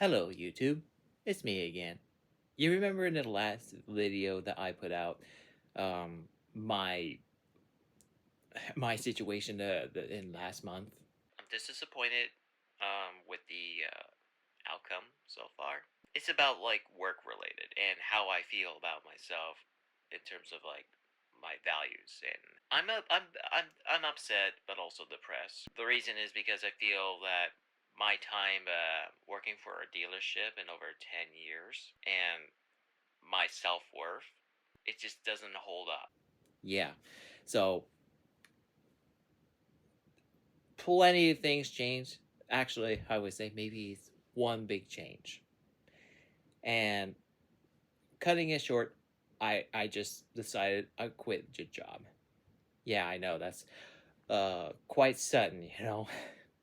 Hello, YouTube. It's me again. You remember in the last video that I put out, um, my my situation in last month? I'm just disappointed with the outcome so far. It's about like work related and how I feel about myself in terms of like my values, and I'm upset but also depressed. The reason is because I feel that my time working for a dealership in over 10 years and my self-worth, it just doesn't hold up. Yeah. So plenty of things changed. Actually, I would say maybe it's one big change. And cutting it short, I just decided I quit the job. Yeah, I know that's quite sudden, you know.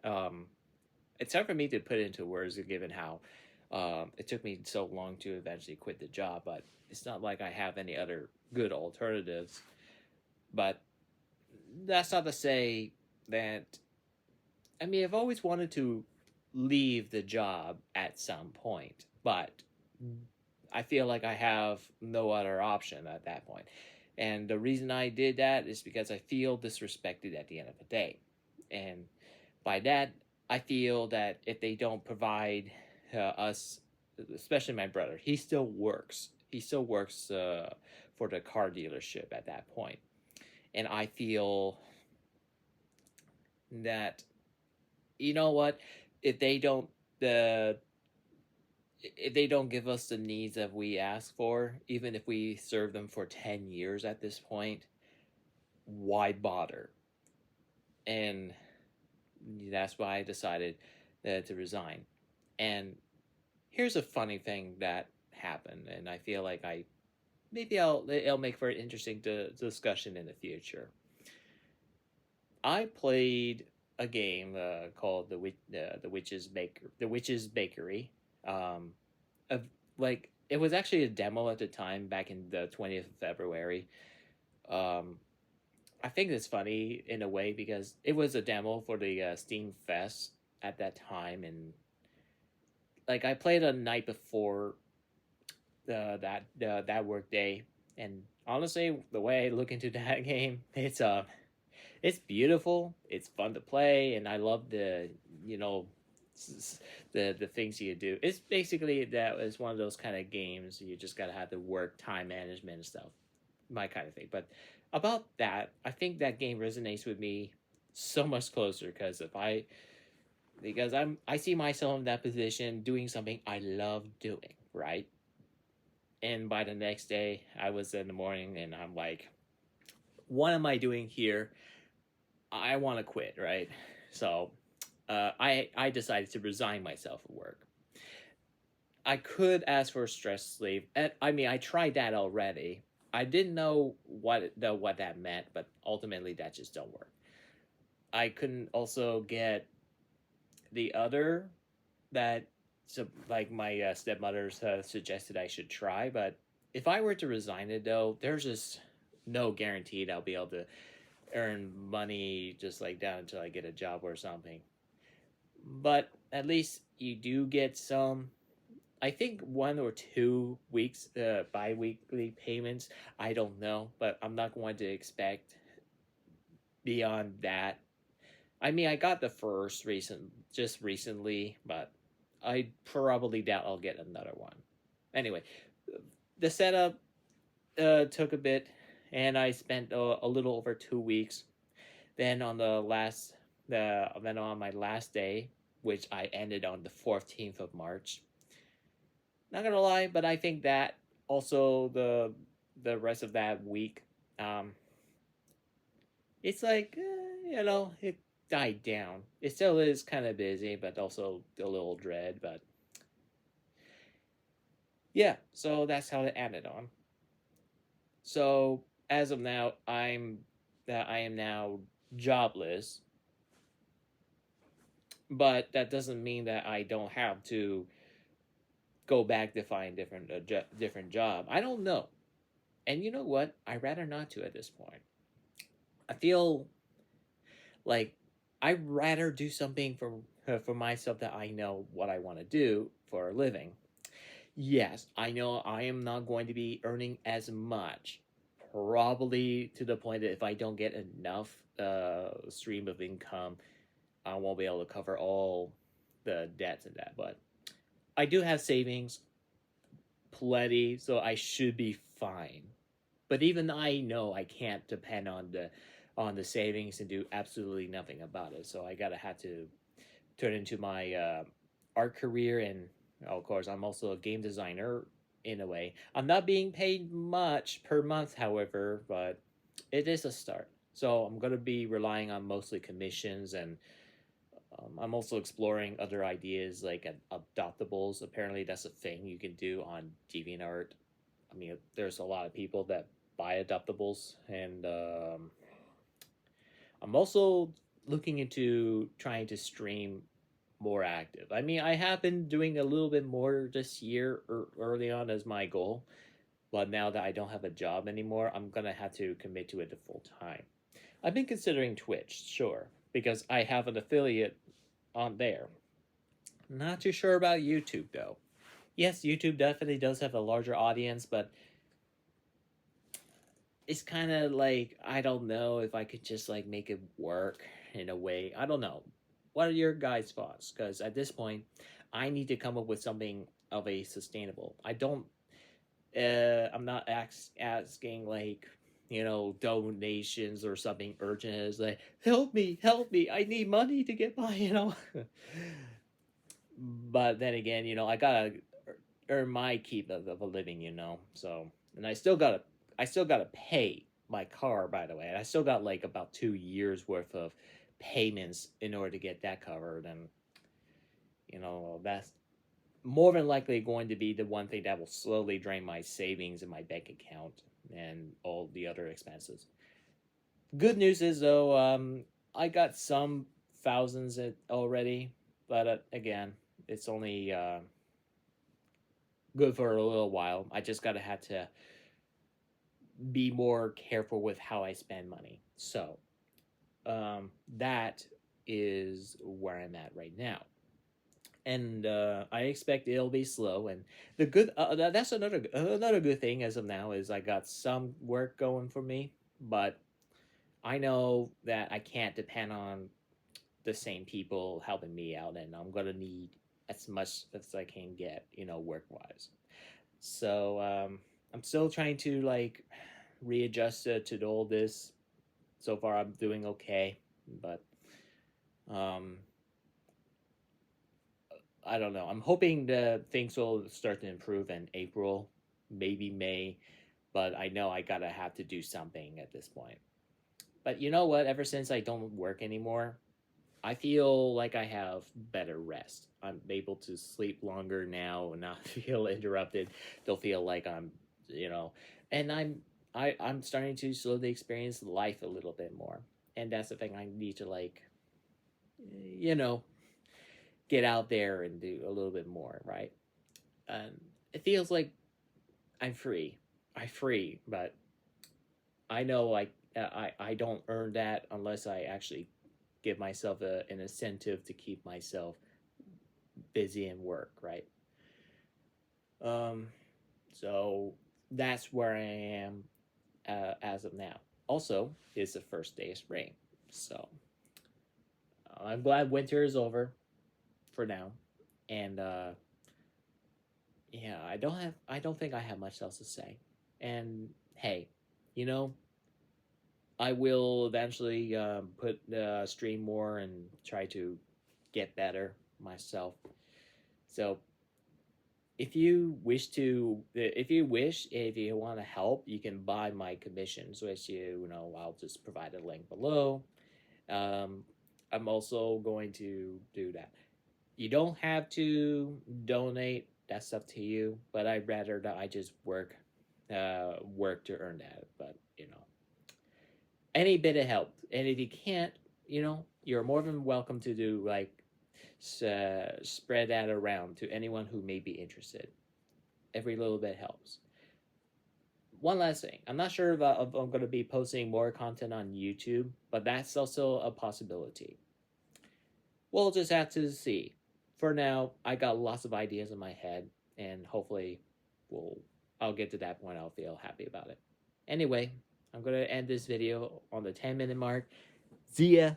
Um it's hard for me to put it into words given how it took me so long to eventually quit the job, but it's not like I have any other good alternatives. But that's not to say that I've always wanted to leave the job at some point, but I feel like I have no other option at that point. And the reason I did that is because I feel disrespected at the end of the day. And by that, I feel that if they don't provide us, especially my brother, he still works. He still works for the car dealership at that point. And I feel that, you know what, if they don't the if they don't give us the needs that we ask for, even if we serve them for 10 years at this point, why bother? And that's why I decided to resign. And here's a funny thing that happened, and I feel like it'll make for an interesting discussion in the future. I played a game called the Witch's Bakery. Um, of like it was actually a demo at the time back in the 20th of February. Um, I think it's funny in a way because it was a demo for the Steam Fest at that time, and like I played a night before that work day, and honestly, the way I look into that game, it's beautiful, it's fun to play, and I love the you know the things you do. It's basically that is one of those kind of games you just gotta have the work time management and stuff, my kind of thing. But about that, I think that game resonates with me so much closer because I see myself in that position doing something I love doing, right? And by the next day, I was in the morning and I'm like, what am I doing here? I want to quit, right? So I decided to resign myself from work. I could ask for a stress leave, and I tried that already. I didn't know what that meant, but ultimately that just don't work. I couldn't also get the other that so like my stepmother suggested I should try, but if I were to resign it though, there's just no guarantee that I'll be able to earn money just like down until I get a job or something. But at least you do get some. I think 1 or 2 weeks bi-weekly payments. I don't know, but I'm not going to expect beyond that. I got the first just recently, but I probably doubt I'll get another one. Anyway, the setup took a bit, and I spent a little over 2 weeks. Then on my last day, which I ended on the 14th of March. Not gonna lie, but I think that also the rest of that week, um, it's like it died down. It still is kind of busy, but also a little dread. But yeah, so that's how it ended on. So as of now, I am now jobless, but that doesn't mean that I don't have to go back to find different job. I don't know, and you know what? I'd rather not to at this point. I feel like I'd rather do something for myself that I know what I want to do for a living. Yes, I know I am not going to be earning as much, probably to the point that if I don't get enough stream of income, I won't be able to cover all the debts and that. But I do have savings, plenty, so I should be fine. But even I know I can't depend on the savings and do absolutely nothing about it. So I gotta have to turn into my art career, and of course I'm also a game designer in a way. I'm not being paid much per month, however, but it is a start. So I'm gonna be relying on mostly commissions, and I'm also exploring other ideas like adoptables. Apparently, that's a thing you can do on DeviantArt. I mean, there's a lot of people that buy adoptables, and I'm also looking into trying to stream more active. I mean, I have been doing a little bit more this year early on as my goal, but now that I don't have a job anymore, I'm gonna have to commit to it to full time. I've been considering Twitch, sure, because I have an affiliate on there. Not too sure about YouTube though. Yes, YouTube definitely does have a larger audience, but it's kind of like I don't know if I could just like make it work in a way. I don't know. What are your guys' thoughts? Because at this point, I need to come up with something of a sustainable. I don't. I'm not asking like donations or something urgent. It's like help me. I need money to get by. But then again, I gotta earn my keep of a living. So and I still gotta pay my car, by the way. And I still got like about 2 years worth of payments in order to get that covered, and that's more than likely going to be the one thing that will slowly drain my savings in my bank account and all the other expenses. Good news is though, I got some thousands already, but again, it's only good for a little while. I just gotta have to be more careful with how I spend money. So that is where I'm at right now, and I expect it'll be slow. And the good that's another good thing as of now is I got some work going for me, but I know that I can't depend on the same people helping me out, and I'm gonna need as much as I can get, work wise. So I'm still trying to like readjust to all this. So far, I'm doing okay, but um, I don't know. I'm hoping that things will start to improve in April, maybe May, but I know I gotta have to do something at this point. But you know what? Ever since I don't work anymore, I feel like I have better rest. I'm able to sleep longer now and not feel interrupted. Don't feel like you know, and I'm starting to slowly experience life a little bit more. And that's the thing I need to like, you know, get out there and do a little bit more, right? And it feels like I'm free. I'm free, but I know I don't earn that unless I actually give myself an incentive to keep myself busy and work, right? Um, so that's where I am as of now. Also, it's the first day of spring, so I'm glad winter is over for now, and yeah, I don't think I have much else to say. And hey, you know, I will eventually put stream more and try to get better myself. So if you want to help, you can buy my commissions, which I'll just provide a link below. Um, I'm also going to do that. You don't have to donate. That's up to you. But I'd rather that I just work to earn that. But any bit of help. And if you can't, you're more than welcome to do like spread that around to anyone who may be interested. Every little bit helps. One last thing. I'm not sure if I'm going to be posting more content on YouTube, but that's also a possibility. we'll just have to see. For now, I got lots of ideas in my head, and hopefully, we'll I'll get to that point. I'll feel happy about it. Anyway, I'm gonna end this video on the 10-minute mark. See ya.